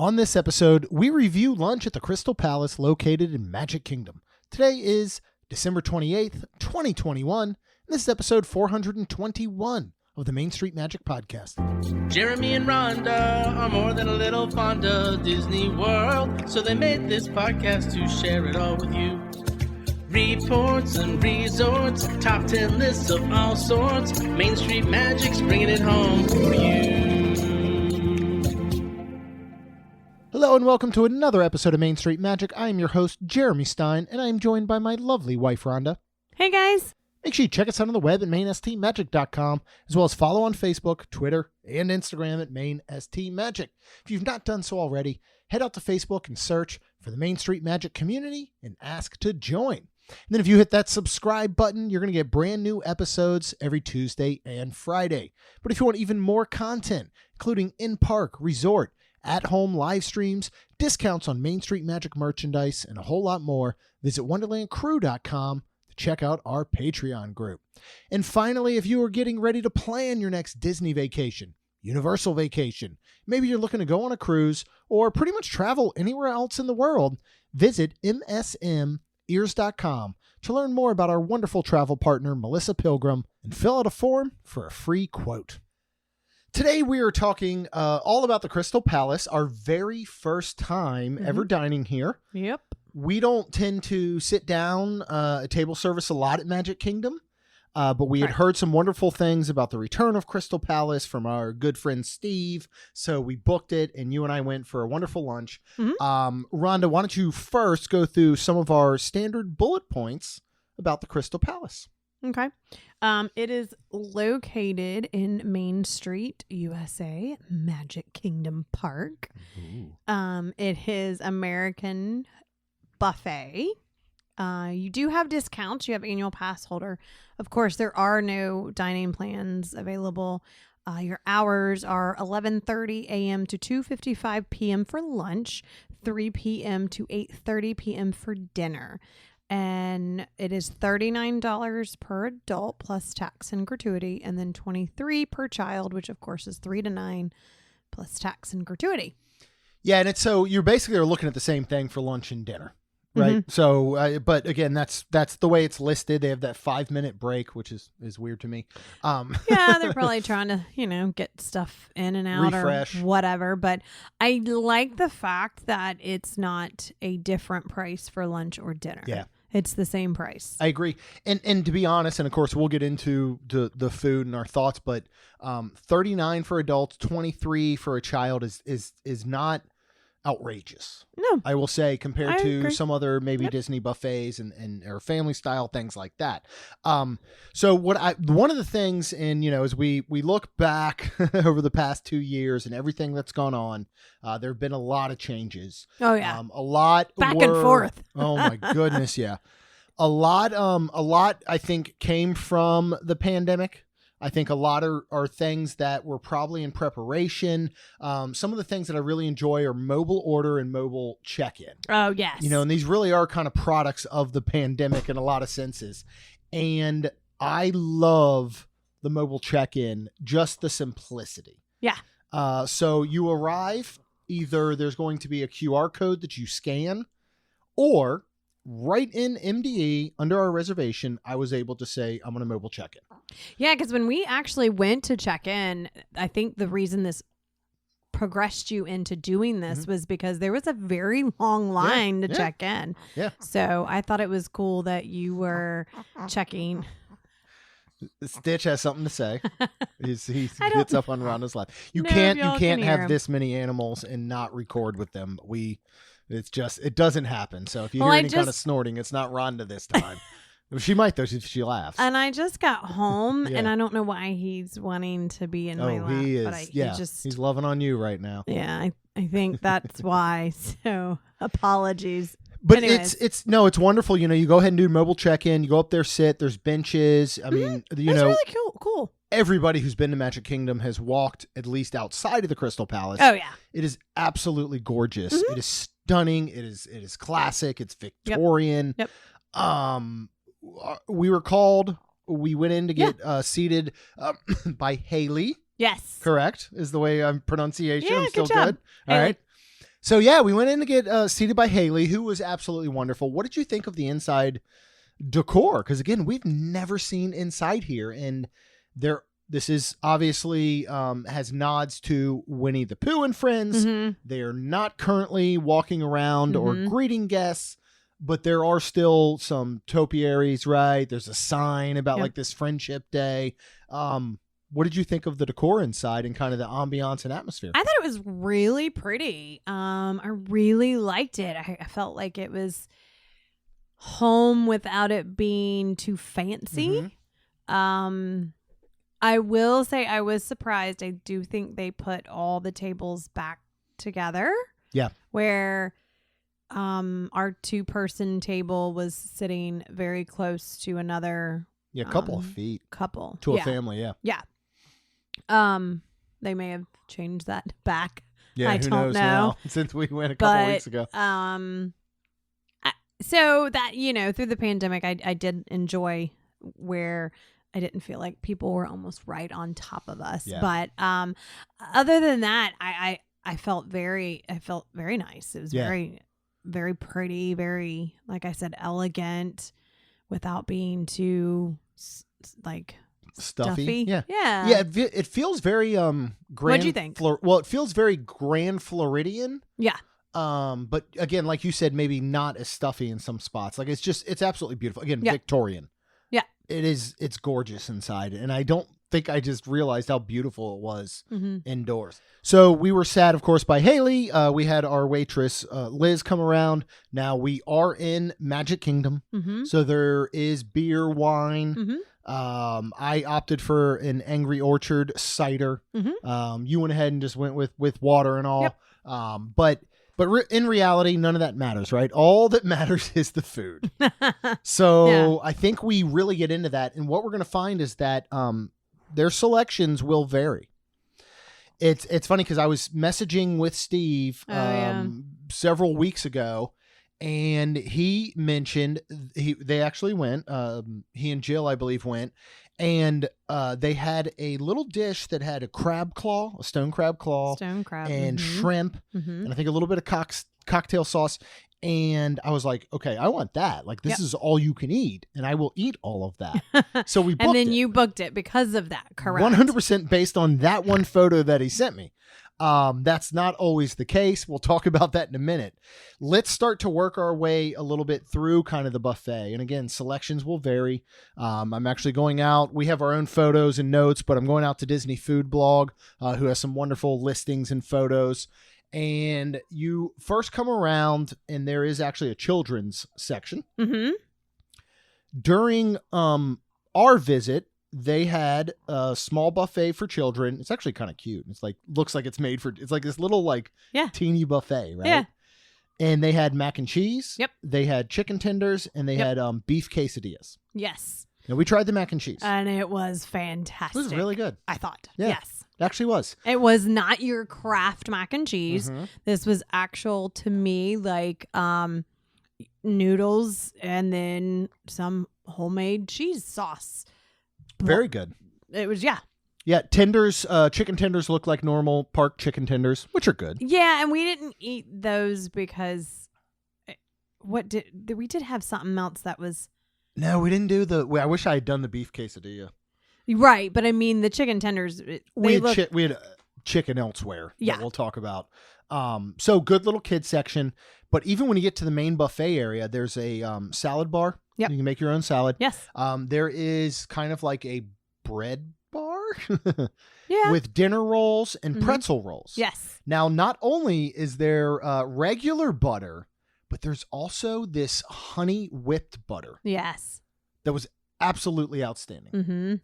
On this episode, we review lunch at the Crystal Palace located in Magic Kingdom. Today is December 28th, 2021, and this is episode 421 of the Main Street Magic Podcast. Jeremy and Rhonda are more than a little fond of Disney World, so they made this podcast to share it all with you. Reports and resorts, top 10 lists of all sorts, Main Street Magic's bringing it home for you. Hello and welcome to another episode of Main Street Magic. I am your host, Jeremy Stein, and I am joined by my lovely wife, Rhonda. Hey, guys. Make sure you check us out on the web at mainstmagic.com, as well as follow on Facebook, Twitter, and Instagram at mainstmagic. If you've not done so already, head out to Facebook and search for the Main Street Magic community and ask to join. And then if you hit that subscribe button, you're going to get brand new episodes every Tuesday and Friday. But if you want even more content, including in-park, resort, at-home live streams, discounts on Main Street Magic merchandise, and a whole lot more, visit wonderlandcrew.com to check out our Patreon group. And finally, if you are getting ready to plan your next Disney vacation, Universal vacation, maybe you're looking to go on a cruise, or pretty much travel anywhere else in the world, visit msmears.com to learn more about our wonderful travel partner, Melissa Pilgrim, and fill out a form for a free quote. Today we are talking all about the Crystal Palace, our very first time ever dining here. Yep. We don't tend to sit down at table service a lot at Magic Kingdom, but we had heard some wonderful things about the return of Crystal Palace from our good friend Steve, so we booked it, and you and I went for a wonderful lunch. Rhonda, why don't you first go through some of our standard bullet points about the Crystal Palace? Okay. It is located in Main Street, USA, Magic Kingdom Park. It is American buffet. You do have discounts. You have annual pass holder. Of course, there are no dining plans available. Your hours are 11:30 a.m. to 2:55 p.m. for lunch, 3 p.m. to 8:30 p.m. for dinner. And it is $39 per adult plus tax and gratuity, and then $23 per child, which of course is 3 to 9 plus tax and gratuity. Yeah, and it's so you're basically looking at the same thing for lunch and dinner, right? So, but again, that's the way it's listed. They have that 5-minute break, which is weird to me. Yeah, they're probably trying to get stuff in and out, refresh, or whatever. But I like the fact that it's not a different price for lunch or dinner. Yeah. It's the same price. I agree. And to be honest, and of course we'll get into the food and our thoughts, but $39 for adults, $23 for a child is not outrageous. No. I will say, compared to some other maybe Disney buffets and or family style things like that. So one of the things, and as we look back over the past 2 years and everything that's gone on, there have been a lot of changes. Oh yeah. A lot back and forth. Oh my goodness, yeah. A lot I think came from the pandemic. I think a lot are things that were probably in preparation. Some of the things that I really enjoy are mobile order and mobile check-in. Oh, yes. And these really are kind of products of the pandemic in a lot of senses. And I love the mobile check-in, just the simplicity. Yeah. So you arrive, either there's going to be a QR code that you scan, or right in MDE under our reservation, I was able to say, I'm going to mobile check in. Yeah, because when we actually went to check in, I think the reason this progressed you into doing this was because there was a very long line to check in. Yeah. So I thought it was cool that you were checking. Stitch has something to say. He gets up on Rhonda's lap. You can't have this many animals and not record with them. It doesn't happen. So if you hear any kind of snorting, it's not Rhonda this time. She might, though. She laughs. And I just got home, and I don't know why he's wanting to be in my lap. He is. He's loving on you right now. Yeah, I think that's why. So apologies. But anyways. it's wonderful. You go ahead and do mobile check-in. You go up there, sit. There's benches. I mean, it's really cool. Everybody who's been to Magic Kingdom has walked at least outside of the Crystal Palace. Oh yeah, it is absolutely gorgeous. It is stunning. It is classic. It's Victorian. Yep. We were called. We went in to get seated by Haley. Yes. Correct is the way I'm pronunciation. Yeah, I'm still good job. good. All right. So yeah, we went in to get seated by Haley, who was absolutely wonderful. What did you think of the inside decor? Because again, we've never seen inside here, and this is obviously has nods to Winnie the Pooh and friends. Mm-hmm. They are not currently walking around or greeting guests, but there are still some topiaries, right? There's a sign about like this friendship day. What did you think of the decor inside and kind of the ambiance and atmosphere? I thought it was really pretty. I really liked it. I felt like it was home without it being too fancy. I will say I was surprised. I do think they put all the tables back together. Yeah. Where our 2-person table was sitting very close to another Couple of feet. Couple. To a family, yeah. Yeah. They may have changed that back. Yeah, I who don't knows know. now, since we went a couple weeks ago. So that, through the pandemic, I did enjoy where I didn't feel like people were almost right on top of us. Yeah. But other than that, I felt very nice. It was very, very pretty, very, like I said, elegant without being too like stuffy. Yeah. It feels very grand. What'd you think? It feels very Grand Floridian. Yeah. But again, like you said, maybe not as stuffy in some spots. Like it's absolutely beautiful. Again, Yeah. Victorian. Yeah. It's gorgeous inside, and I don't think I just realized how beautiful it was indoors. So we were sat, of course, by Haley. We had our waitress, Liz, come around. Now we are in Magic Kingdom. So there is beer, wine. I opted for an Angry Orchard cider. You went ahead and just went with water and all. Yep. But in reality, none of that matters, right? All that matters is the food. So I think we really get into that. And what we're going to find is that their selections will vary. It's funny because I was messaging with Steve several weeks ago, and he mentioned they actually went. He and Jill, I believe, went, and they had a little dish that had a stone crab claw, and shrimp, and I think a little bit of cocktail sauce. And I was like, okay, I want that. Like, this is all you can eat, and I will eat all of that. So we booked and then it. you booked it because of that, correct? 100% based on that one photo that he sent me. That's not always the case. We'll talk about that in a minute. Let's start to work our way a little bit through kind of the buffet. And again, selections will vary. I'm actually going out. We have our own photos and notes, but I'm going out to Disney Food Blog, who has some wonderful listings and photos. And you first come around, and there is actually a children's section. During our visit, they had a small buffet for children. It's actually kind of cute. It's like, looks like it's made for, it's like this little teeny buffet, right? Yeah. And they had mac and cheese. Yep. They had chicken tenders, and they had beef quesadillas. Yes. Now we tried the mac and cheese. And it was fantastic. It was really good. I thought. Yeah. Yes. It actually was. It was not your Kraft mac and cheese. This was actual, to me, like noodles and then some homemade cheese sauce. Very good. It was, Yeah, tenders, chicken tenders look like normal park chicken tenders, which are good. Yeah, and we didn't eat those because we did have something else that was... No, we didn't do I wish I had done the beef quesadilla. Right, but I mean the chicken tenders. We had chicken elsewhere. Yeah, that we'll talk about. So good little kid section, but even when you get to the main buffet area, there's a salad bar. Yep. You can make your own salad. Yes. There is kind of like a bread bar. Yeah. With dinner rolls and pretzel rolls. Yes. Now, not only is there regular butter, but there's also this honey whipped butter. Yes. That was absolutely outstanding.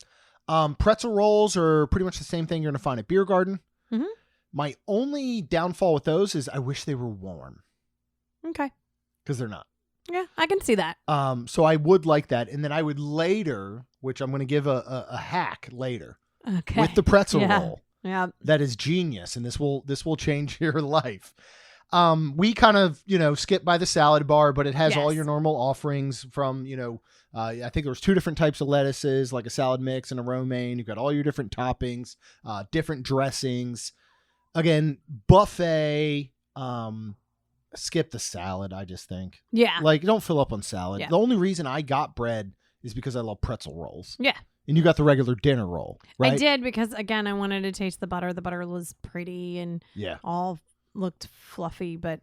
Pretzel rolls are pretty much the same thing you're going to find at Beer Garden. My only downfall with those is I wish they were warm. Okay. Because they're not. Yeah, I can see that. So I would like that. And then I would later, which I'm going to give a hack later. Okay. With the pretzel roll. Yeah. That is genius. And this will change your life. We kind of, skip by the salad bar, but it has all your normal offerings from, I think there's 2 different types of lettuces, like a salad mix and a romaine. You've got all your different toppings, different dressings. Again, buffet, skip the salad, I just think. Yeah. Like, don't fill up on salad. Yeah. The only reason I got bread is because I love pretzel rolls. Yeah. And you got the regular dinner roll, right? I did because, again, I wanted to taste the butter. The butter was pretty and all looked fluffy, but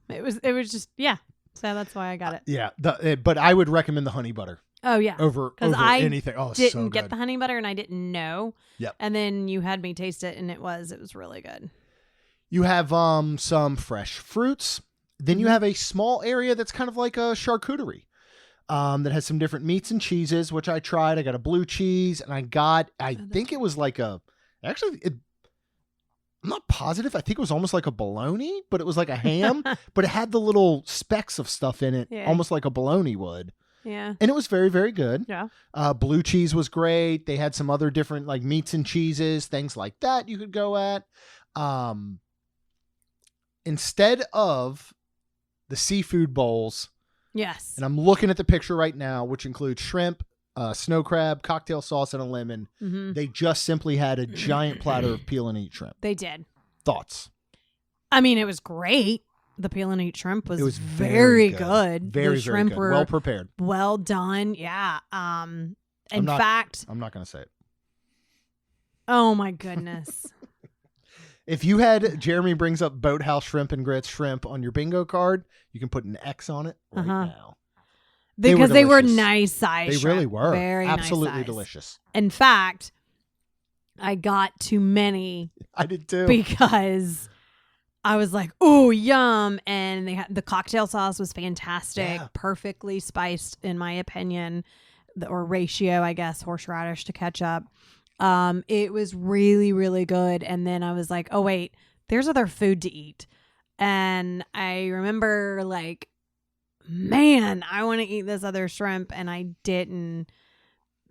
it was just, yeah. So that's why I got it. Yeah. But I would recommend the honey butter. Oh, yeah. Over anything. Oh, it's so didn't good. get the honey butter and I didn't know. Yep. And then you had me taste it and it was really good. You have some fresh fruits. Then you have a small area that's kind of like a charcuterie that has some different meats and cheeses, which I tried. I got a blue cheese and I think it was like I'm not positive. I think it was almost like a bologna, but it was like a ham, but it had the little specks of stuff in it, almost like a bologna would. Yeah. And it was very, very good. Yeah. Blue cheese was great. They had some other different like meats and cheeses, things like that you could go at. Instead of the seafood bowls. Yes. And I'm looking at the picture right now, which includes shrimp, snow crab, cocktail sauce, and a lemon. Mm-hmm. They just simply had a giant platter of peel and eat shrimp. They did. Thoughts? I mean, it was great. The peel and eat shrimp was, it was very good. Very, the shrimp very good. were Well prepared. Well done. Yeah. In fact, I'm not going to say it. Oh my goodness. If you had Jeremy brings up Boathouse Shrimp and Grits shrimp on your bingo card, you can put an X on it right now. Because they were nice size. They shrimp. really were. Very absolutely nice size. delicious. In fact, I got too many. I did too. Because I was like, "Oh, yum!" And they had the cocktail sauce was fantastic, perfectly spiced, in my opinion, or ratio, I guess, horseradish to ketchup. It was really, really good. And then I was like, oh, wait, there's other food to eat. And I remember like, man, I want to eat this other shrimp. And I didn't.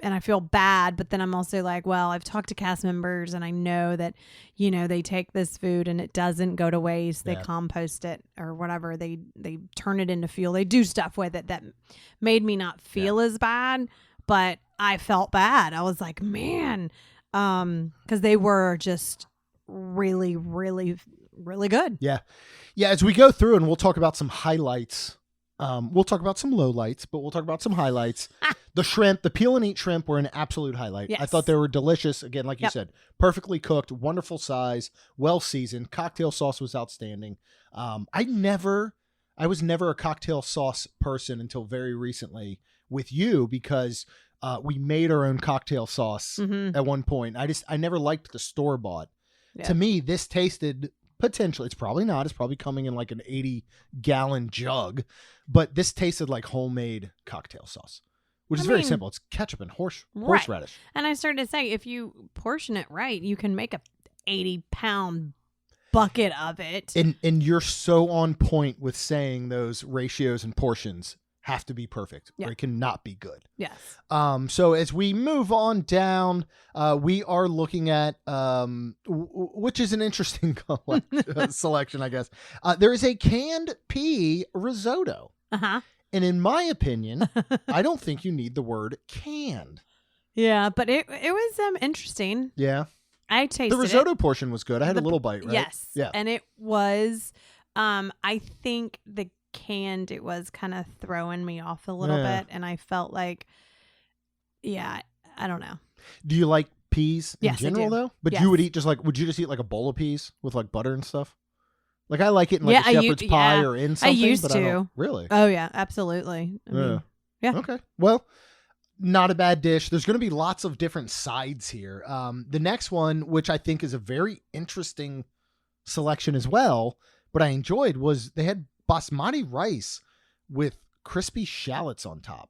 And I feel bad. But then I'm also like, well, I've talked to cast members and I know that, you know, they take this food and it doesn't go to waste. They compost it or whatever. They turn it into fuel. They do stuff with it that made me not feel as bad. But I felt bad. I was like, man, because they were just really, really, really good. Yeah. Yeah. As we go through and we'll talk about some highlights. We'll talk about some lowlights, but we'll talk about some highlights. The shrimp, the peel and eat shrimp were an absolute highlight. Yes. I thought they were delicious. Again, like you said, perfectly cooked, wonderful size, well seasoned. Cocktail sauce was outstanding. I was never a cocktail sauce person until very recently with you because we made our own cocktail sauce at one point. I never liked the store bought. Yeah. To me, this tasted potentially, it's probably not. It's probably coming in like an 80-gallon jug, but this tasted like homemade cocktail sauce, which is very simple. It's ketchup and horseradish. And I started to say, if you portion it right, you can make a 80-pound bucket of it. And you're so on point with saying those ratios and portions have to be perfect or it cannot be good. Yes. So as we move on down, we are looking at, which is an interesting selection, I guess. There is a canned pea risotto. Uh-huh. And in my opinion, I don't think you need the word canned. Yeah, but it was interesting. Yeah. I tasted the risotto portion was good. I had a little bite, right? Yes. Yeah. And it was, I think the canned, it was kind of throwing me off a little bit. And I felt like, I don't know. Do you like peas in general though? But you would eat would you just eat like a bowl of peas with like butter and stuff? Like I like it in like a shepherd's pie or in something. I used but to. I don't, really? Oh yeah, absolutely. I mean, yeah. Okay. Well, not a bad dish. There's going to be lots of different sides here. The next one, which I think is a very interesting selection as well, but I enjoyed, was they had basmati rice with crispy shallots on top.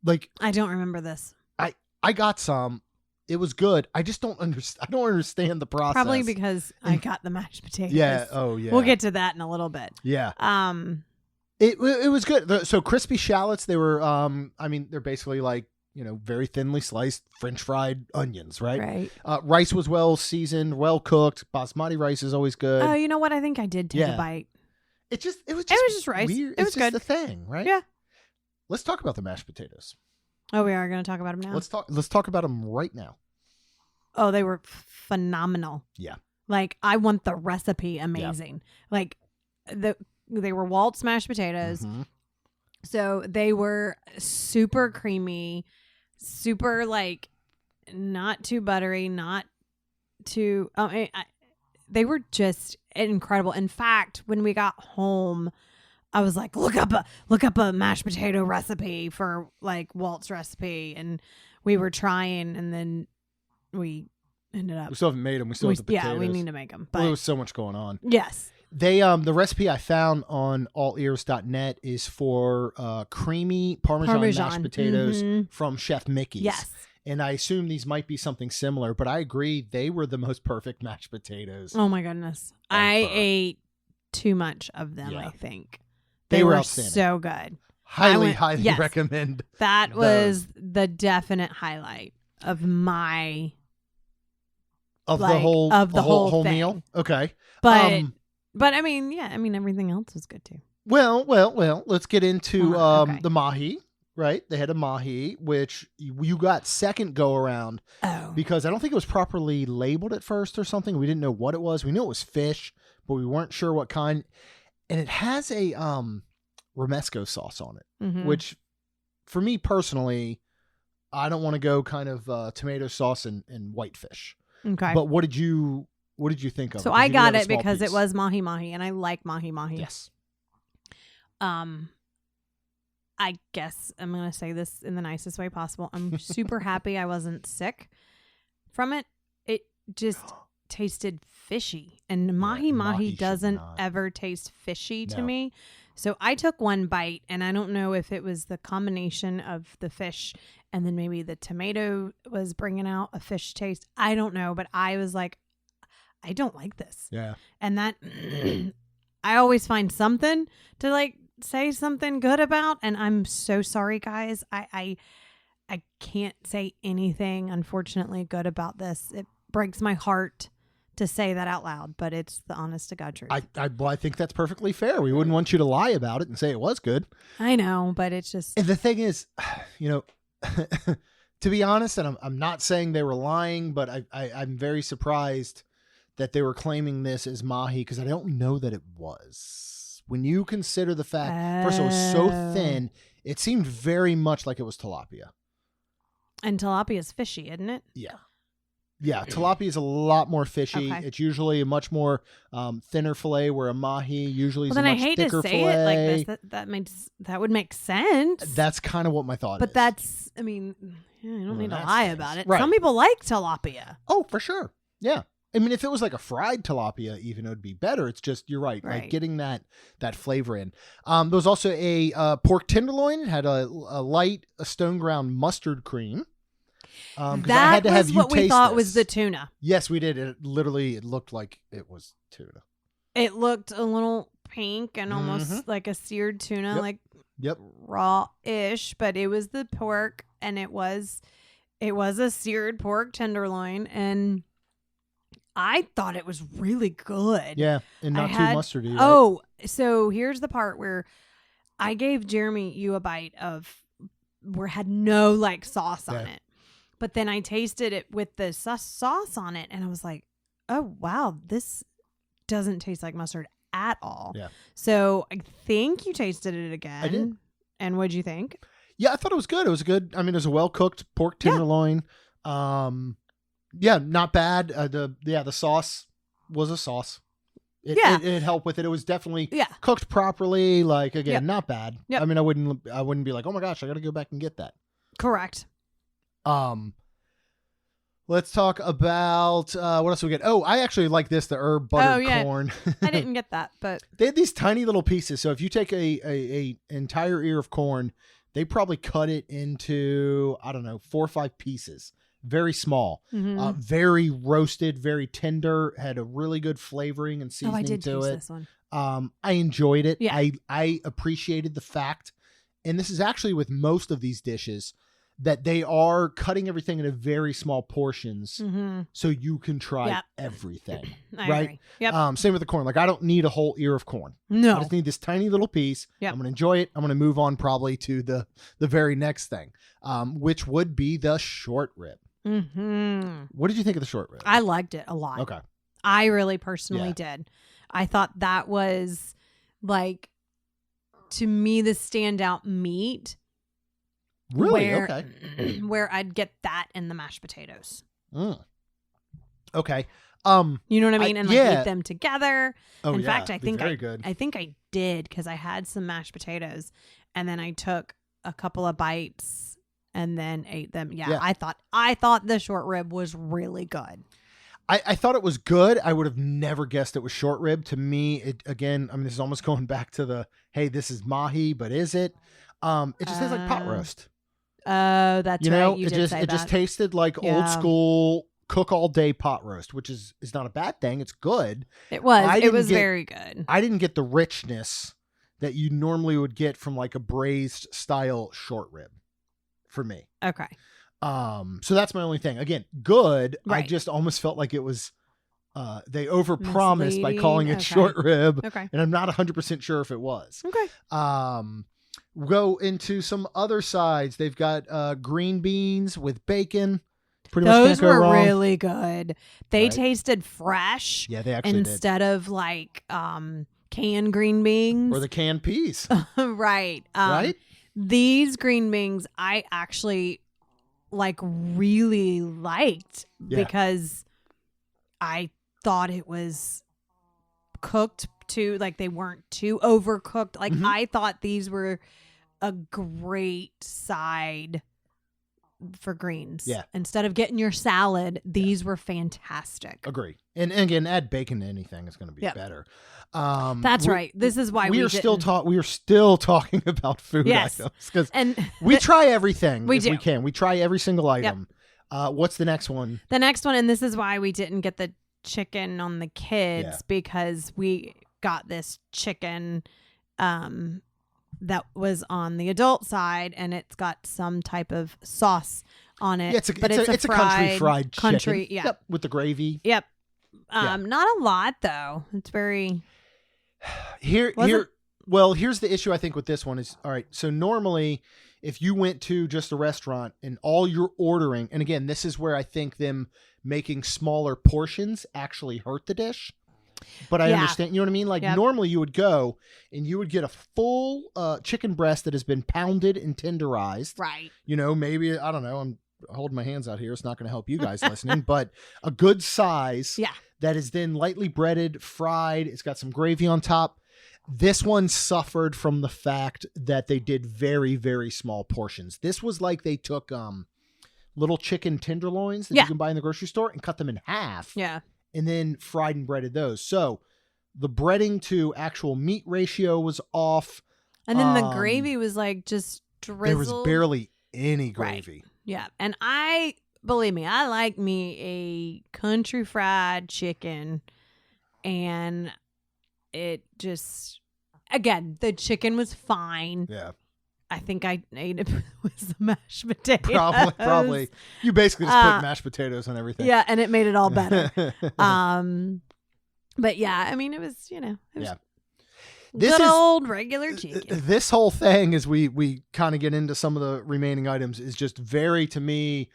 Like I don't remember this. I got some. It was good. I just don't understand. I don't understand the process. Probably because I got the mashed potatoes. Yeah. Oh yeah. We'll get to that in a little bit. Yeah. It was good. So crispy shallots, they were, I mean, they're basically like, you know, very thinly sliced French fried onions, right? Right. Rice was well seasoned, well cooked. Basmati rice is always good. Oh, you know what? I think I did take a bite. It was just rice. Weird. It was just good. the thing, right? Yeah. Let's talk about the mashed potatoes. Oh, we are going to talk about them now? Let's talk about them right now. Oh, they were phenomenal. Yeah. Like, I want the recipe amazing. Like, they were Walt's mashed potatoes. Mm-hmm. So they were super creamy, super, like, not too buttery, not too... they were just incredible. In fact, when we got home, I was like, look up a mashed potato recipe for, like, Walt's recipe. And we were trying, and then we ended up... We still haven't made them. We still have the potatoes. Yeah, we need to make them. But there was so much going on. yes. They the recipe I found on allears.net is for creamy Parmesan mashed potatoes from Chef Mickey's. Yes. And I assume these might be something similar, but I agree they were the most perfect mashed potatoes. Oh my goodness. I ate too much of them, I think. They were outstanding. So good. Highly recommend. That was the definite highlight of my the whole thing. meal. Okay. But I mean, yeah, everything else was good too. Well, let's get into the mahi, right? They had a mahi, which you got second go around because I don't think it was properly labeled at first or something. We didn't know what it was. We knew it was fish, but we weren't sure what kind. And it has a romesco sauce on it, which for me personally, I don't want to go kind of tomato sauce and whitefish. Okay. But what did you think of it? So I got it because it was mahi-mahi, and I like mahi-mahi. Yes. I guess I'm going to say this in the nicest way possible. I'm super happy I wasn't sick from it. It just tasted fishy, and mahi-mahi doesn't ever taste fishy to me. So I took one bite, and I don't know if it was the combination of the fish and then maybe the tomato was bringing out a fish taste. I don't know, but I was like, I don't like this. Yeah. And that I always find something to like say something good about, and I'm so sorry, guys. I can't say anything, unfortunately, good about this. It breaks my heart to say that out loud, but it's the honest to God truth. I think that's perfectly fair. We wouldn't want you to lie about it and say it was good. I know, but it's just... And the thing is, to be honest, and I'm not saying they were lying, but I'm very surprised that they were claiming this as mahi because I don't know that it was. When you consider the fact, first of all, it was so thin, it seemed very much like it was tilapia. And tilapia is fishy, isn't it? Yeah. Yeah, tilapia is a lot more fishy. Okay. It's usually a much more thinner fillet, where a mahi usually is a much thicker fillet. Then I hate to say it like this. That would make sense. That's kind of what my thought is. But that's, I don't need to lie about it. Right. Some people like tilapia. Oh, for sure. Yeah. If it was like a fried tilapia, even, it would be better. It's just, you're right. Like getting that flavor in. There was also a pork tenderloin. It had a light stone ground mustard cream. That was what we thought was the tuna. Yes, we did. It looked like it was tuna. It looked a little pink and almost like a seared tuna, raw-ish, but it was the pork, and it was a seared pork tenderloin, and I thought it was really good. Yeah, and not too mustardy. Right? Oh, so here's the part where I gave you a bite of where it had no like sauce on it. But then I tasted it with the sauce on it, and I was like, oh, wow, this doesn't taste like mustard at all. Yeah. So I think you tasted it again. I did. And what'd you think? Yeah, I thought it was good. It was good. It was a well-cooked pork tenderloin. Yeah, not bad. The sauce was a sauce. It helped with it. It was definitely cooked properly. Like, again, not bad. Yep. I wouldn't be like, oh my gosh, I got to go back and get that. Correct. Let's talk about what else we get. Oh, I actually like this, the herb buttered corn. I didn't get that, but they had these tiny little pieces. So if you take a entire ear of corn, they probably cut it into, I don't know, 4 or 5 pieces. Very small, very roasted, very tender, had a really good flavoring and seasoning I did to taste it. This one. I enjoyed it. Yeah. I appreciated the fact, and this is actually with most of these dishes, that they are cutting everything into very small portions so you can try everything. I right? agree. Yep. Same with the corn. Like, I don't need a whole ear of corn. No. I just need this tiny little piece. Yep. I'm going to enjoy it. I'm going to move on probably to the very next thing, which would be the short rib. Mm-hmm. What did you think of the short rib? I liked it a lot. Okay. I really personally did. I thought that was like, to me, the standout meat. Really? Where, Okay. Where I'd get that in the mashed potatoes. Okay. You know what I mean? And like eat them together. Oh, in fact, very good. I think I did, because I had some mashed potatoes and then I took a couple of bites and then ate them. Yeah. I thought the short rib was really good. I thought it was good. I would have never guessed it was short rib. To me, this is almost going back to the, hey, this is mahi, but is it? It just tastes like pot roast. Oh, that's right. You did say it that. just tasted like old school cook all day pot roast, which is not a bad thing. It's good. It was. It was very good. I didn't get the richness that you normally would get from like a braised style short rib for me. Okay. So that's my only thing. Again, good. Right. I just almost felt like it was they overpromised by calling it short rib. Okay. And I'm not 100% sure if it was. Okay. We'll go into some other sides. They've got green beans with bacon. Pretty much those were really good. They tasted fresh. Yeah, they actually instead of like canned green beans or the canned peas. Right. Right. These green beans I actually like really liked because I thought it was cooked too, like they weren't too overcooked. Like I thought these were a great side for greens. Yeah. Instead of getting your salad, these were fantastic. Agree. And again, add bacon to anything. It's going to be better. That's right. This is why we are still talking about food items because we try everything we can. We try every single item. What's the next one? The next one, and this is why we didn't get the chicken on the kids because we got this chicken that was on the adult side, and it's got some type of sauce on it. Yeah, it's a country fried chicken. Yep, with the gravy. Yep. Not a lot though. It's very here's the issue I think with this one is, all right, so normally if you went to just a restaurant and all you're ordering, and again, this is where I think them making smaller portions actually hurt the dish. But I understand, you know what I mean? Like normally you would go and you would get a full chicken breast that has been pounded and tenderized. Right. You know, maybe, I don't know, I'm holding my hands out here. It's not going to help you guys listening, but a good size that is then lightly breaded, fried. It's got some gravy on top. This one suffered from the fact that they did very, very small portions. This was like they took little chicken tenderloins that you can buy in the grocery store and cut them in half. Yeah. And then fried and breaded those. So the breading to actual meat ratio was off. And then the gravy was like just drizzled. There was barely any gravy. Right. Yeah. And believe me, I like me a country fried chicken. And it just, again, the chicken was fine. Yeah. I think I ate it with some mashed potatoes. Probably. You basically just put mashed potatoes on everything. Yeah, and it made it all better. But yeah, I mean, it was, good old regular chicken. This whole thing, as we kind of get into some of the remaining items, is just very, to me,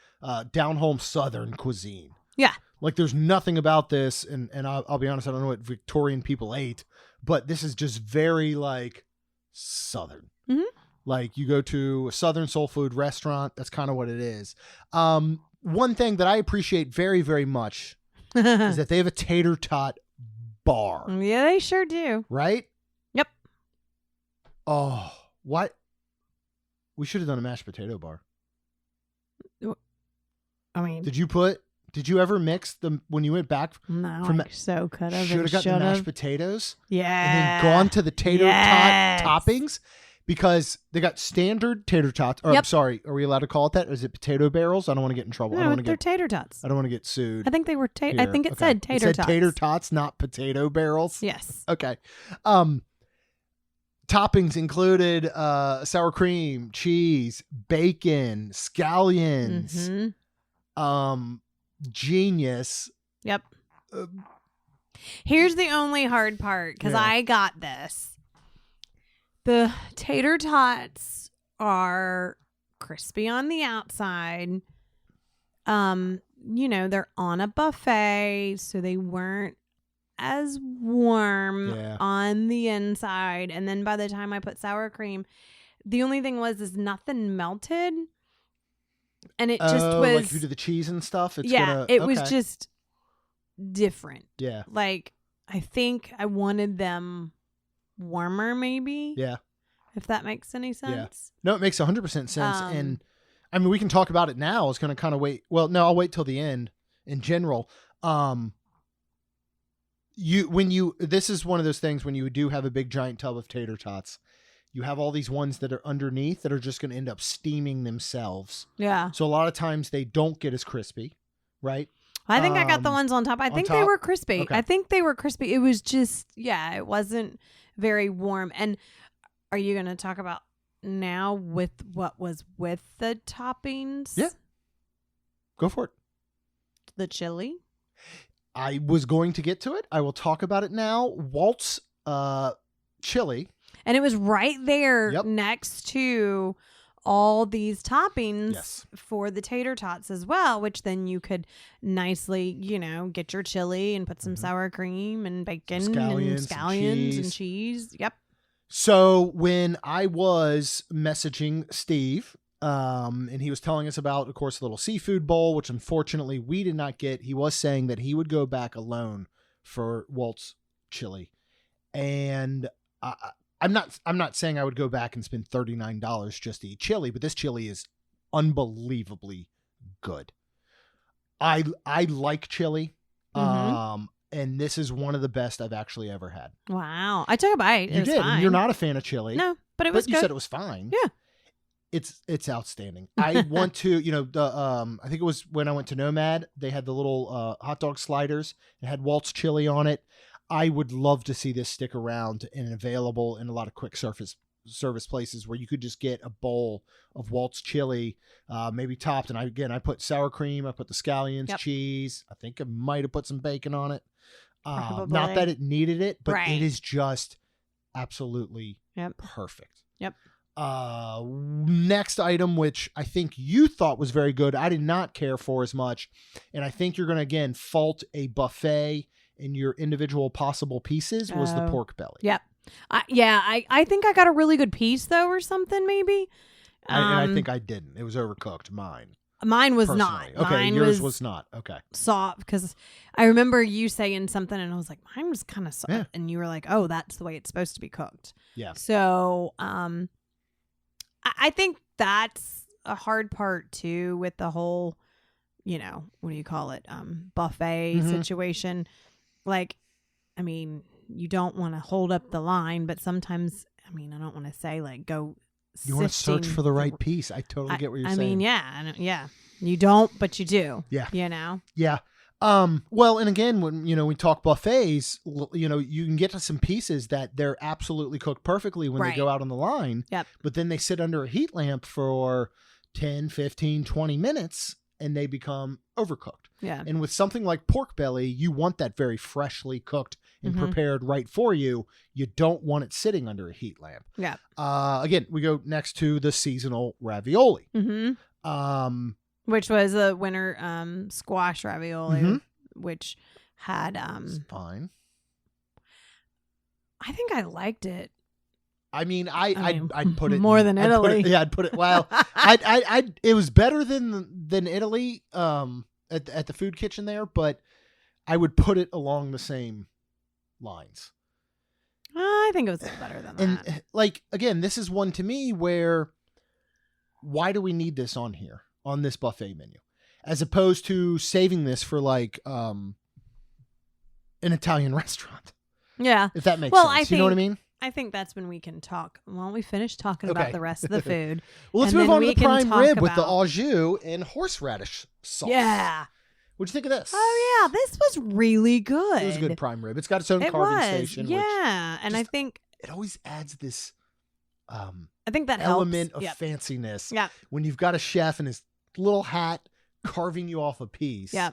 down home Southern cuisine. Yeah. Like there's nothing about this, and I'll be honest, I don't know what Victorian people ate, but this is just very like Southern. Mm-hmm. Like you go to a Southern soul food restaurant, that's kind of what it is. One thing that I appreciate very, very much is that they have a tater tot bar. Yeah, they sure do. Right? Yep. Oh, what? We should have done a mashed potato bar. I mean, did you ever mix them when you went back? No, from so could have. Should have gotten the mashed potatoes. Yeah. And then gone to the tater tot toppings. Because they got standard tater tots. Or, I'm sorry, are we allowed to call it that? Or is it potato barrels? I don't want to get in trouble. No, they're tater tots. I don't want to get sued. I think they were I think it said tater tots. It said tater tots, not potato barrels? Yes. Okay. Toppings included sour cream, cheese, bacon, scallions. Mm-hmm. Genius. Yep. Here's the only hard part, because I got this. The tater tots are crispy on the outside. they're on a buffet, so they weren't as warm on the inside. And then by the time I put sour cream, the only thing is nothing melted. And it just was like if you do the cheese and stuff. It was just different. Yeah. Like I think I wanted them warmer, maybe. Yeah. If that makes any sense. Yeah. No, it makes 100% sense. And I mean, we can talk about it now. I was going to kind of wait. Well, no, I'll wait till the end. In general, this is one of those things when you do have a big giant tub of tater tots. You have all these ones that are underneath that are just going to end up steaming themselves. Yeah. So a lot of times they don't get as crispy, right? I think I got the ones on top. I think they were crispy. Okay. I think they were crispy. It was just, it wasn't very warm. And are you going to talk about now with what was with the toppings? Yeah. Go for it. The chili? I was going to get to it. I will talk about it now. Walt's chili. And it was right there next to all these toppings for the tater tots as well, which then you could nicely, get your chili and put some sour cream and bacon and scallions and cheese. Yep. So when I was messaging Steve, and he was telling us about, of course, a little seafood bowl, which unfortunately we did not get. He was saying that he would go back alone for Walt's chili. And I'm not saying I would go back and spend $39 just to eat chili, but this chili is unbelievably good. I like chili. And this is one of the best I've actually ever had. Wow. I took a bite. You did. Fine. You're not a fan of chili. No, but it was good. You said it was fine. Yeah. It's outstanding. I want to, I think it was when I went to Nomad, they had the little hot dog sliders. It had Walt's chili on it. I would love to see this stick around and available in a lot of quick service places where you could just get a bowl of Walt's chili, maybe topped. And I put sour cream. I put the scallions, cheese. I think I might have put some bacon on it. Not that it needed it, but it is just absolutely perfect. Yep. Next item, which I think you thought was very good, I did not care for as much. And I think you're going to, again, fault a buffet in your individual possible pieces, was the pork belly. Yep. I think I got a really good piece, though, or something, maybe. I think I didn't. It was overcooked, mine. Mine was personally. not. Okay, mine yours was not. Okay. Soft, because I remember you saying something, and I was like, mine was kind of soft. Yeah. And you were like, oh, that's the way it's supposed to be cooked. Yeah. So, I think that's a hard part too with the whole, what do you call it? Buffet situation. Like, I mean, you don't want to hold up the line, but sometimes, I don't want to say like go. You want to search for the right piece. I totally get what you're saying. I mean, yeah. You don't, but you do. Yeah. Yeah. Well, and again, when, we talk buffets, you can get to some pieces that they're absolutely cooked perfectly when they go out on the line. Yep. But then they sit under a heat lamp for 10, 15, 20 minutes and they become overcooked. Yeah. And with something like pork belly, you want that very freshly cooked and prepared right for you. You don't want it sitting under a heat lamp. Yeah. Again, we go next to the seasonal ravioli. Which was a winter squash ravioli, which had it's fine. I think I liked it. I'd put it more than Italy. I'd put it. Well, it was better than Italy at the food kitchen there, but I would put it along the same lines. I think it was better than that. And like again, this is one to me where why do we need this on here on this buffet menu, as opposed to saving this for like an Italian restaurant? Yeah, if that makes sense. You know what I mean? I think that's when we can talk. Why don't we finish talking about the rest of the food? Well, let's move on to the prime rib with the au jus and horseradish sauce. Yeah. What'd you think of this? Oh, yeah. This was really good. It was a good prime rib. It's got its own carving station. Yeah. And I think it always adds this I think that element helps. of fanciness. Yeah. When you've got a chef in his little hat carving you off a piece. Yeah.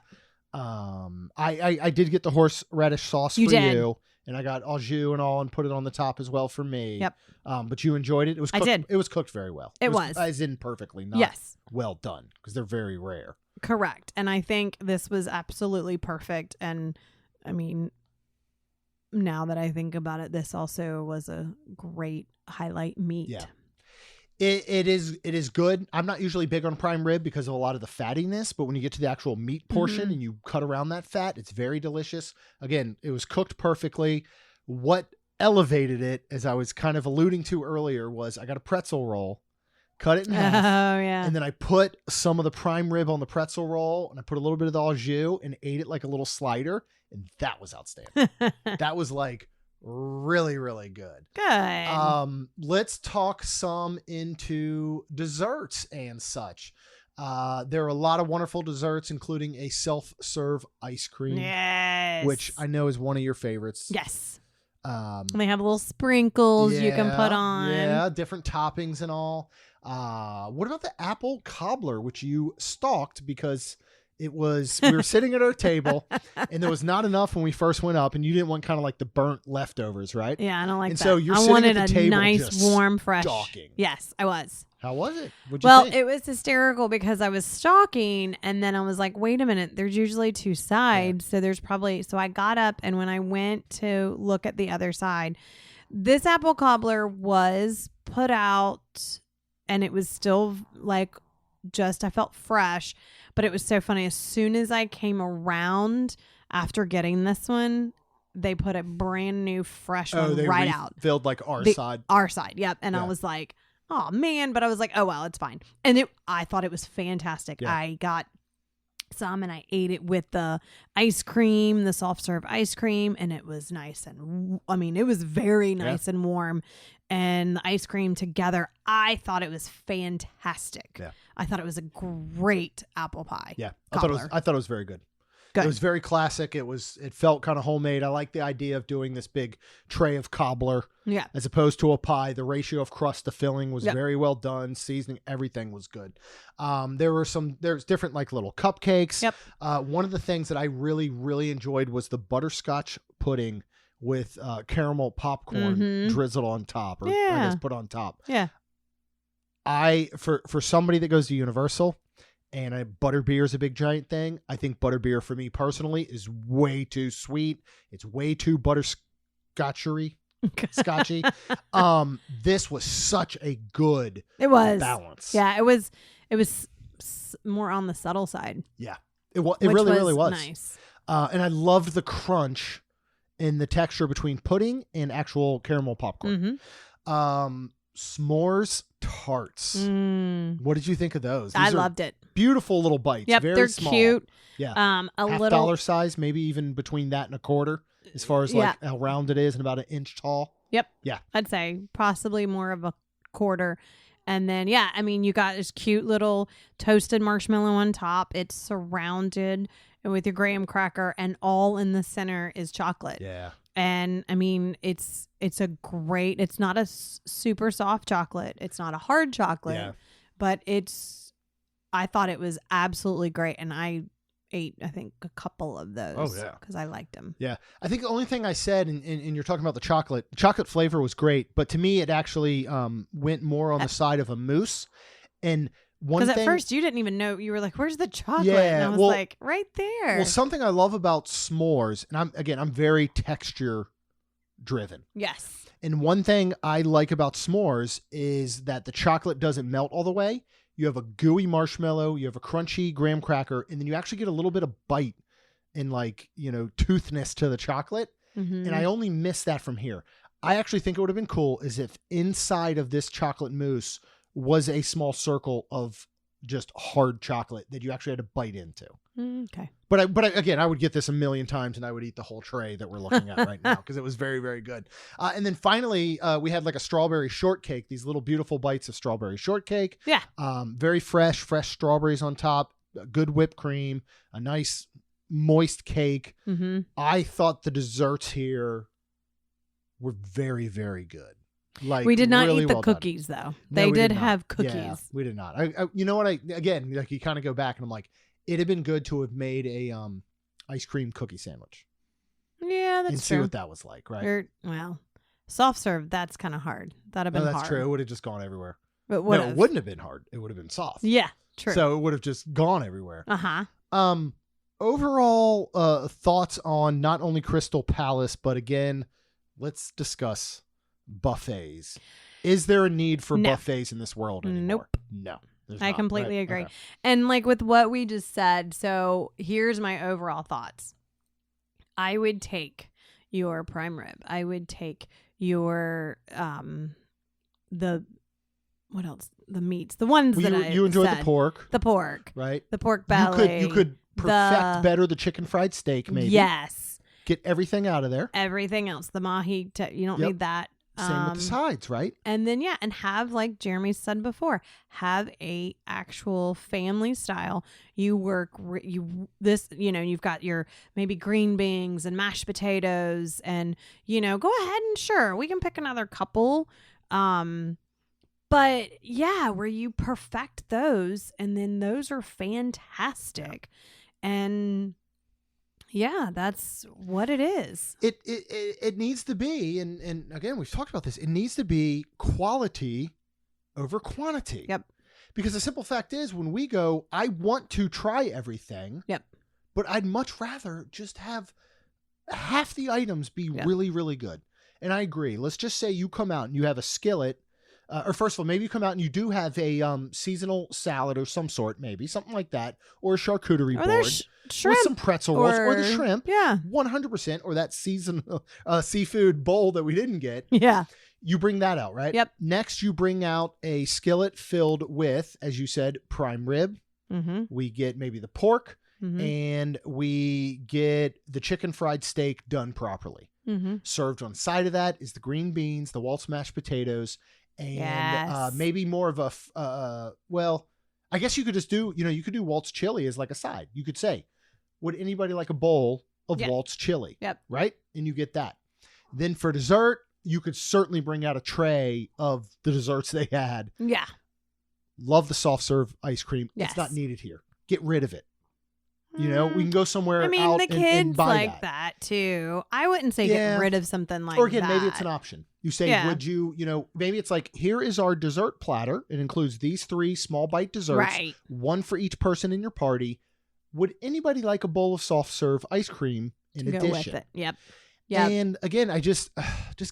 I did get the horseradish sauce for you. And I got au jus and all and put it on the top as well for me. Yep. But you enjoyed it. It was cooked, I did. It was cooked very well. It was. As in perfectly, not well done, because they're very rare. Correct. And I think this was absolutely perfect. And I mean, now that I think about it, this also was a great highlight meat. Yeah. It is good. I'm not usually big on prime rib because of a lot of the fattiness, but when you get to the actual meat portion and you cut around that fat, it's very delicious. Again, it was cooked perfectly. What elevated it, as I was kind of alluding to earlier, was I got a pretzel roll, cut it in half, Oh, yeah. and then I put some of the prime rib on the pretzel roll, and I put a little bit of the au jus and ate it like a little slider, and that was outstanding. That was like really, really good. Good. Let's talk some into desserts and such. There are a lot of wonderful desserts, including a self-serve ice cream, Yes. which I know is one of your favorites. Yes. They have little sprinkles you can put Yeah, on. Yeah, different toppings and all. What about the apple cobbler, which you stalked because we were sitting at our table and there was not enough when we first went up, and you didn't want kind of like the burnt leftovers, right? Yeah, I don't like And that. so you're I sitting wanted at the a table nice, just warm, fresh. stalking. Yes, I was. How was it? What'd you Well, think? it was hysterical because I was stalking, and then I was like, wait a minute, there's usually two sides. So so I got up, and when I went to look at the other side, this apple cobbler was put out, and it was still like I felt fresh, but it was so funny. As soon as I came around after getting this one, they put a brand new fresh one right out. Filled like our side. Our side, yep. And I was like, oh man, but I was like, oh well, it's fine. And I thought it was fantastic. Yeah. I got some and I ate it with the ice cream, the soft serve ice cream, and it was nice it was very nice and warm. And the ice cream together, I thought it was fantastic. Yeah. I thought it was a great apple pie. Yeah. Cobbler. I thought it was very good. Good. It was very classic. It felt kind of homemade. I like the idea of doing this big tray of cobbler as opposed to a pie. The ratio of crust to filling was very well done. Seasoning, everything was good. There's different like little cupcakes. Yep. One of the things that I really, really enjoyed was the butterscotch pudding with caramel popcorn drizzled on top, or I guess put on top. Yeah. For somebody that goes to Universal, and butterbeer is a big giant thing. I think butterbeer for me personally is way too sweet. It's way too scotchy. This was such a good balance. Yeah, it was more on the subtle side. Yeah. It really was. Nice. And I loved the crunch in the texture between pudding and actual caramel popcorn. S'mores tarts. What did you think of those? I loved it. Beautiful little bites. Yep, very they're small. cute. Yeah. $1 $1 size, maybe even between that and a quarter, as far as like how round it is, and about an inch tall. Yep. Yeah. I'd say possibly more of a quarter. And then, you got this cute little toasted marshmallow on top. It's surrounded with your graham cracker, and all in the center is chocolate. Yeah. And it's it's not a super soft chocolate. It's not a hard chocolate, but I thought it was absolutely great. And I ate, I think, a couple of those. Oh, yeah. Because I liked them. Yeah. I think the only thing I said, and you're talking about the chocolate flavor was great, but to me, it actually went more on the side of a mousse. And because at first you didn't even know, you were like, where's the chocolate? Yeah, and I was like, right there. Well, something I love about s'mores, and I'm very texture driven. Yes. And one thing I like about s'mores is that the chocolate doesn't melt all the way. You have a gooey marshmallow, you have a crunchy graham cracker, and then you actually get a little bit of bite and toothness to the chocolate. And I only miss that from here. I actually think it would have been cool is if inside of this chocolate mousse was a small circle of just hard chocolate that you actually had to bite into. Okay. But again, I would get this a million times and I would eat the whole tray that we're looking at right now because it was very, very good. And then finally, we had like a strawberry shortcake, these little beautiful bites of strawberry shortcake. Yeah. Very fresh strawberries on top, good whipped cream, a nice moist cake. I thought the desserts here were very, very good. Like, we did not really eat the well done. cookies though. No, They we did not. have cookies. Yeah, we did not. You know what? Again, like you kind of go back and I'm like, it'd have been good to have made a ice cream cookie sandwich. Yeah, that's and see true. what that was like, right? Well, soft serve, that's kind of hard. That'd have been No, that's hard. true. It would have just gone everywhere. But No, it wouldn't have been hard. It would have been soft. Yeah. True. So it would have just gone everywhere. Uh-huh. Overall thoughts on not only Crystal Palace, but again, let's discuss buffets. Is there a need for No. buffets in this world anymore? Nope. No. there's I not, completely right? agree. Okay. And like with what we just said, so here's my overall thoughts. I would take your prime rib. I would take your what else? The meats. The ones Well, that you enjoyed said. the pork, The pork. right? The pork belly. You could perfect better the chicken fried steak, maybe. Yes. Get everything out of there. Everything else. The mahi, you don't Yep. need that. Same with the sides, right? And then and have, like Jeremy said before, have a actual family style. You work you've got your maybe green beans and mashed potatoes, and go ahead and sure we can pick another couple. But yeah, where you perfect those, and then those are fantastic, and yeah, that's what it is. It needs to be, and again, we've talked about this. It needs to be quality over quantity. Yep. Because the simple fact is, when we go, I want to try everything. Yep. But I'd much rather just have half the items be really, really good. And I agree. Let's just say you come out and you have a skillet. Or first of all, maybe you come out and you do have a seasonal salad or some sort, maybe something like that, or a charcuterie board Shrimp with some pretzel rolls, or the shrimp, yeah, 100%, or that seasonal seafood bowl that we didn't get. Yeah, you bring that out, right? Yep. Next, you bring out a skillet filled with, as you said, prime rib. Mm-hmm. We get maybe the pork, Mm-hmm. and we get the chicken fried steak done properly. Mm-hmm. Served on side of that is the green beans, the Waltz mashed potatoes. And Yes. maybe more of a, well, I guess you could just do, you could do Waltz chili as like a side. You could say, would anybody like a bowl of Yep. Waltz chili? Yep. Right? And you get that. Then for dessert, you could certainly bring out a tray of the desserts they had. Yeah. Love the soft serve ice cream. Yes. It's not needed here. Get rid of it. We can go somewhere I mean, out the kids and buy like that too. I wouldn't say get rid of something like that. Or again, maybe it's an option. You say, Yeah. would you, maybe it's like, here is our dessert platter. It includes these 3 small bite desserts, Right. one for each person in your party. Would anybody like a bowl of soft serve ice cream in To go addition? with it. Yep. Yep. And again, I just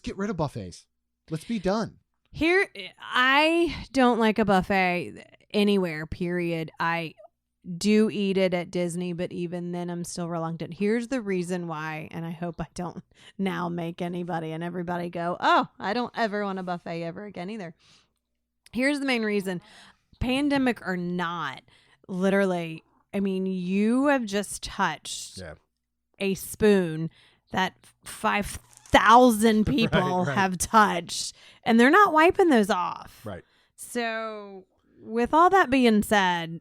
get rid of buffets. Let's be done. Here, I don't like a buffet anywhere, period. I do eat it at Disney, but even then I'm still reluctant. Here's the reason why, and I hope I don't now make anybody and everybody go, oh, I don't ever want a buffet ever again either. Here's the main reason. Pandemic or not, literally, I mean, you have just touched a spoon that 5,000 people Right. have touched, and they're not wiping those off. Right. So with all that being said,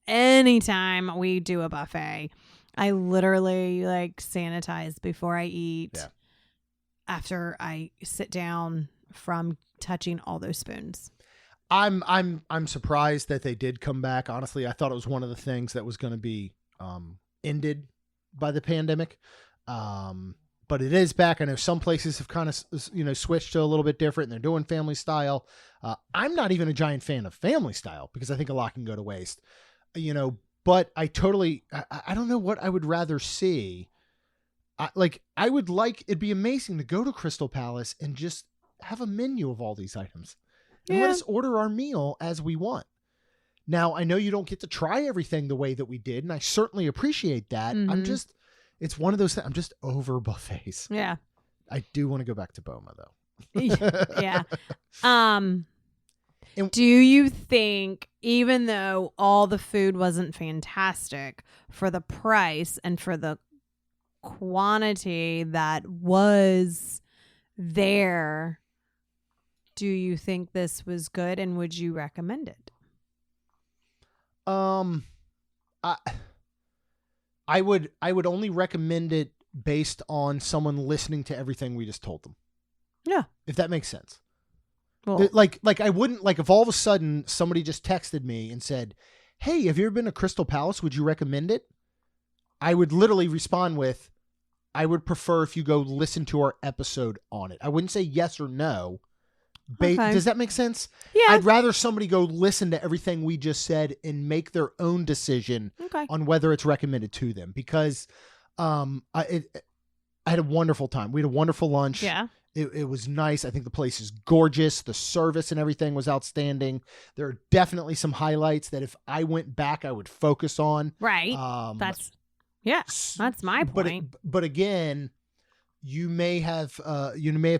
anytime we do a buffet, I literally sanitize before I eat. Yeah. After I sit down from touching all those spoons. I'm surprised that they did come back. Honestly, I thought it was one of the things that was going to be ended by the pandemic. But it is back. I know some places have kind of switched to a little bit different, and they're doing family style. I'm not even a giant fan of family style because I think a lot can go to waste. But I don't know what I would rather see. It'd be amazing to go to Crystal Palace and just have a menu of all these items and let us order our meal as we want. Now, I know you don't get to try everything the way that we did, and I certainly appreciate that. Mhm. It's one of those things. I'm just over buffets. Yeah. I do want to go back to Boma though. Yeah. Do you think, even though all the food wasn't fantastic, for the price and for the quantity that was there, do you think this was good, and would you recommend it? I would only recommend it based on someone listening to everything we just told them. Yeah. If that makes sense. Well, Like I wouldn't, if all of a sudden somebody just texted me and said, hey, have you ever been to Crystal Palace? Would you recommend it? I would literally respond with, I would prefer if you go listen to our episode on it. I wouldn't say yes or no. Okay. Does that make sense? Yeah. I'd rather somebody go listen to everything we just said and make their own decision Okay. on whether it's recommended to them, because I had a wonderful time. We had a wonderful lunch. Yeah. It was nice. I think the place is gorgeous. The service and everything was outstanding. There are definitely some highlights that if I went back, I would focus on. Right. That's my point. But again, you may have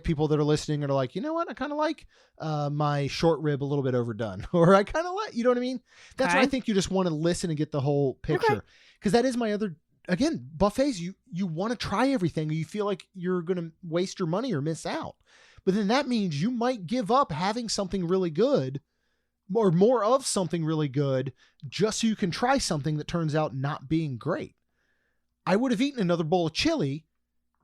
people that are listening and are like, you know what, I kind of like my short rib a little bit overdone, or I kind of like, you know what I mean? That's why I think you just want to listen and get the whole picture, because that is my other. Again, buffets, you want to try everything. You feel like you're going to waste your money or miss out. But then that means you might give up having something really good or more of something really good just so you can try something that turns out not being great. I would have eaten another bowl of chili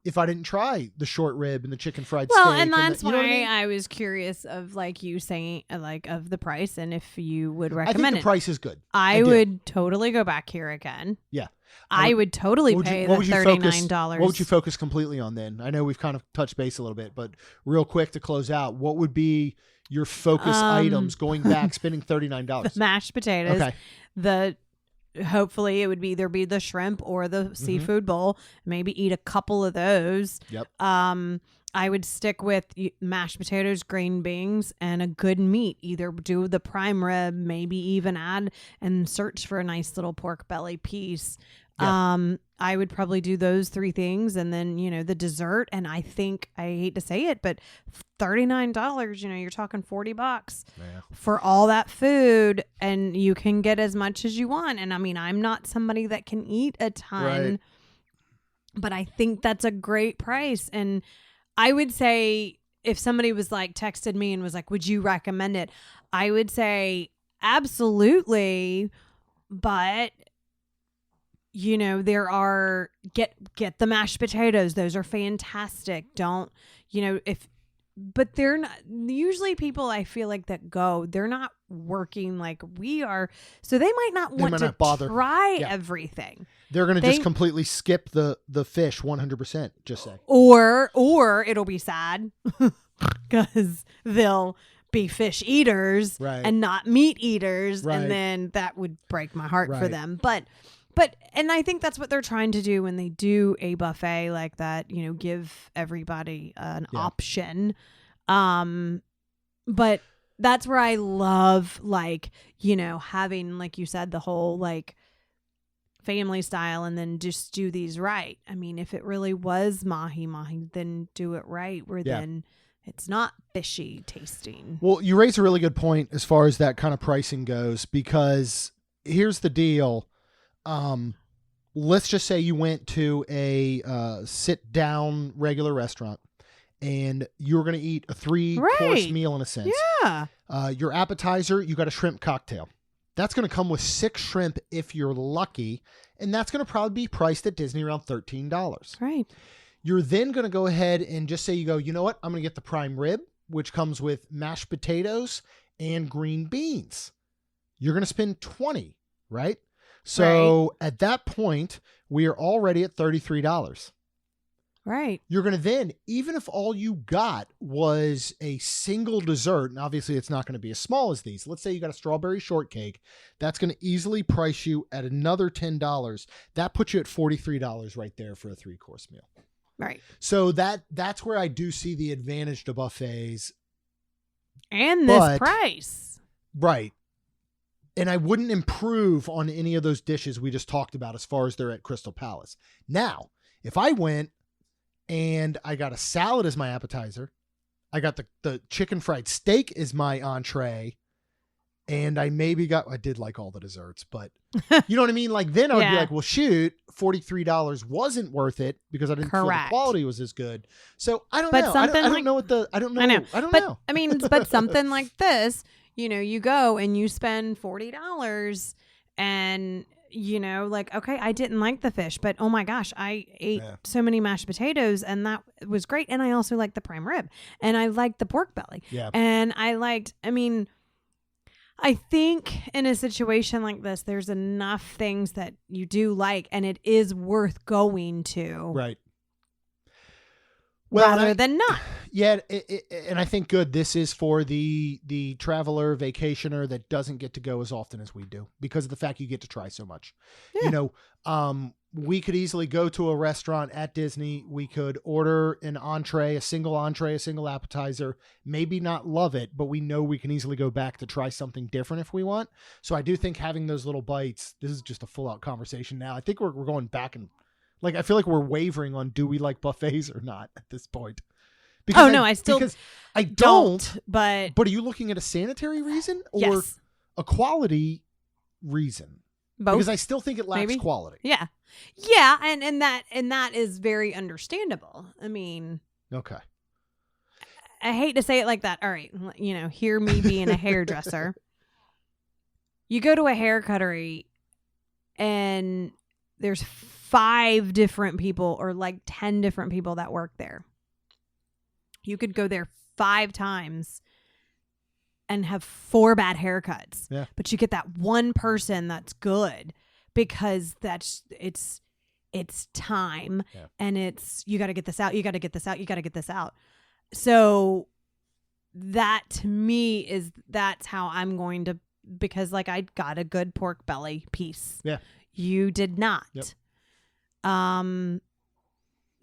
if I didn't try the short rib and the chicken fried steak. Well, and that's why I was curious of like you saying like of the price and if you would think recommend the price is good. I would totally go back here again. Yeah. I would totally pay the $39. What would you focus completely on then? I know we've kind of touched base a little bit, but real quick to close out, what would be your focus items going back, spending $39? The mashed potatoes. Okay. Hopefully it would either be the shrimp or the seafood bowl. Maybe eat a couple of those. Yep. I would stick with mashed potatoes, green beans, and a good meat. Either do the prime rib, maybe even add and search for a nice little pork belly piece. Yeah. I would probably do those three things, and then the dessert. And I think, I hate to say it, but $39, you're talking $40 for all that food, and you can get as much as you want. And I mean, I'm not somebody that can eat a ton, but I think that's a great price. And I would say if somebody was like texted me and was like, would you recommend it? I would say absolutely. But there are get the mashed potatoes. Those are fantastic. Don't, but they're not usually people I feel like that go, they're not working like we are. So they might not want to try everything. They're going to just completely skip the fish 100%, just say. Or it'll be sad because they'll be fish eaters and not meat eaters. And then that would break my heart for them. But and I think that's what they're trying to do when they do a buffet like that, give everybody an option. But that's where I love having, like you said, the whole family style, and then just do these right. I mean, if it really was mahi, then do it right, where then it's not fishy tasting. Well, you raise a really good point as far as that kind of pricing goes, because here's the deal. Let's just say you went to a sit down regular restaurant and you're going to eat a 3-course meal in a sense. Yeah. Your appetizer, you got a shrimp cocktail. That's going to come with 6 shrimp if you're lucky, and that's going to probably be priced at Disney around $13. Right. You're then going to go ahead and just say, you go, you know what? I'm going to get the prime rib, which comes with mashed potatoes and green beans. You're going to spend $20, right? So at that point, we are already at $33. Right. You're going to then, even if all you got was a single dessert, and obviously it's not going to be as small as these. Let's say you got a strawberry shortcake. That's going to easily price you at another $10. That puts you at $43 right there for a 3-course meal. Right. So that's where I do see the advantage to buffets. And this price. Right. And I wouldn't improve on any of those dishes we just talked about as far as they're at Crystal Palace. Now, if I went and I got a salad as my appetizer, I got the chicken fried steak as my entree, and I did like all the desserts, but you know what I mean? Like then I would be like, well, shoot, $43 wasn't worth it because I didn't feel the quality was as good. So I don't know. I don't know. I mean, but something like this, you go and you spend $40 and okay, I didn't like the fish, but oh my gosh, I ate so many mashed potatoes and that was great. And I also liked the prime rib and I liked the pork belly. Yeah. And I think in a situation like this, there's enough things that you do like and it is worth going to. Right. Rather than not. Yeah, and I think good. This is for the traveler, vacationer that doesn't get to go as often as we do because of the fact you get to try so much. Yeah. You know, we could easily go to a restaurant at Disney. We could order an entree, a single appetizer, maybe not love it, but we know we can easily go back to try something different if we want. So I do think having those little bites, this is just a full out conversation now. I think we're going back and like, I feel like we're wavering on do we like buffets or not at this point. Because I don't. But are you looking at a sanitary reason or yes. a quality reason? Both. Because I still think it lacks quality. Yeah, and that is very understandable. I mean, okay. I hate to say it like that. All right, you know, hear me being a hairdresser. You go to a hair cuttery, and there's 5 different people or like 10 different people that work there. You could go there 5 times and have 4 bad haircuts. Yeah. But you get that one person that's good because it's time and it's you got to get this out, you got to get this out, you got to get this out. So that to me that's how I'm going to, because like I got a good pork belly piece. Yeah. You did not. Yep.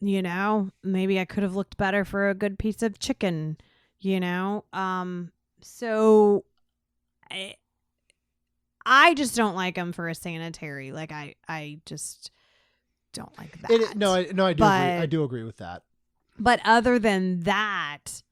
You know, maybe I could have looked better for a good piece of chicken, you know? So I just don't like them for a sanitary. Like I just don't like that. I do agree with that. But other than that,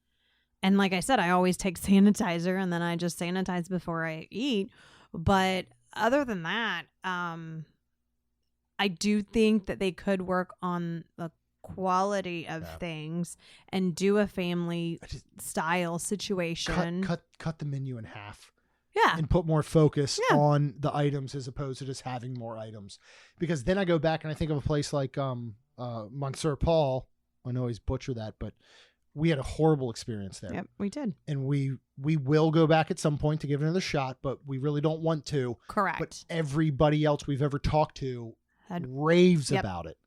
and like I said, I always take sanitizer and then I just sanitize before I eat. But other than that, I do think that they could work on the quality of things and do a family style situation. Cut the menu in half. Yeah. And put more focus on the items as opposed to just having more items. Because then I go back and I think of a place like Monsieur Paul. I know I always butcher that, but we had a horrible experience there. Yep, we did. And we will go back at some point to give it another shot, but we really don't want to. Correct. But everybody else we've ever talked to raves about it.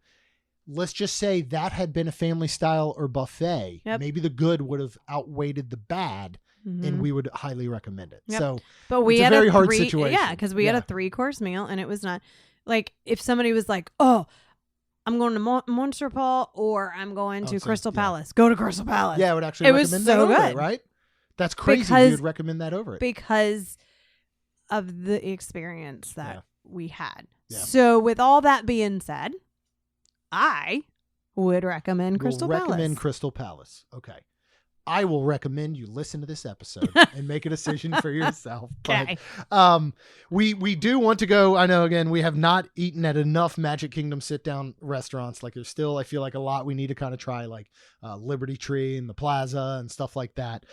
Let's just say that had been a family style or buffet. Yep. Maybe the good would have outweighed the bad, and we would highly recommend it. Yep. So, but we it's had a very hard situation. Yeah, because we had a 3-course meal, and it was not like if somebody was like, "Oh, I'm going to Monsieur Paul or I'm going to Crystal Palace." Go to Crystal Palace. Yeah, I would actually recommend that over it, right? That's crazy. You would recommend that over it because of the experience that we had. Yeah. So, with all that being said, I would recommend Crystal Palace. Crystal Palace. Okay. I will recommend you listen to this episode and make a decision for yourself. Okay. But we do want to go. I know, again, we have not eaten at enough Magic Kingdom sit-down restaurants. Like, there's still, I feel like, a lot we need to kind of try, like Liberty Tree and the Plaza and stuff like that.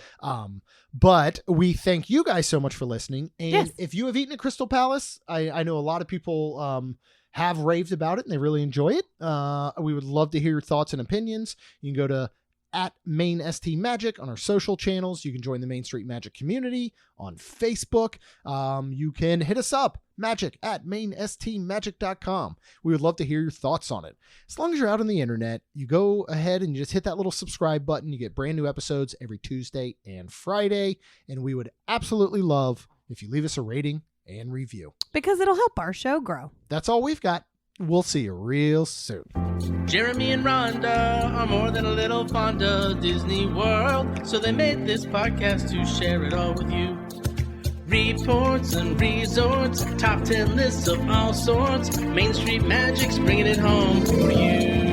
But we thank you guys so much for listening. And if you have eaten at Crystal Palace, I know a lot of people have raved about it and they really enjoy it. We would love to hear your thoughts and opinions. You can go to @MainSTMagic on our social channels. You can join the Main Street Magic community on Facebook. You can hit us up, magic@mainstmagic.com. We would love to hear your thoughts on it. As long as you're out on the internet, you go ahead and you just hit that little subscribe button. You get brand new episodes every Tuesday and Friday. And we would absolutely love if you leave us a rating and review, because it'll help our show grow. That's all we've got. We'll see you real soon. Jeremy and Rhonda are more than a little fond of Disney World, so they made this podcast to share it all with you. Reports and resorts, top 10 lists of all sorts. Main Street Magic's bringing it home for you.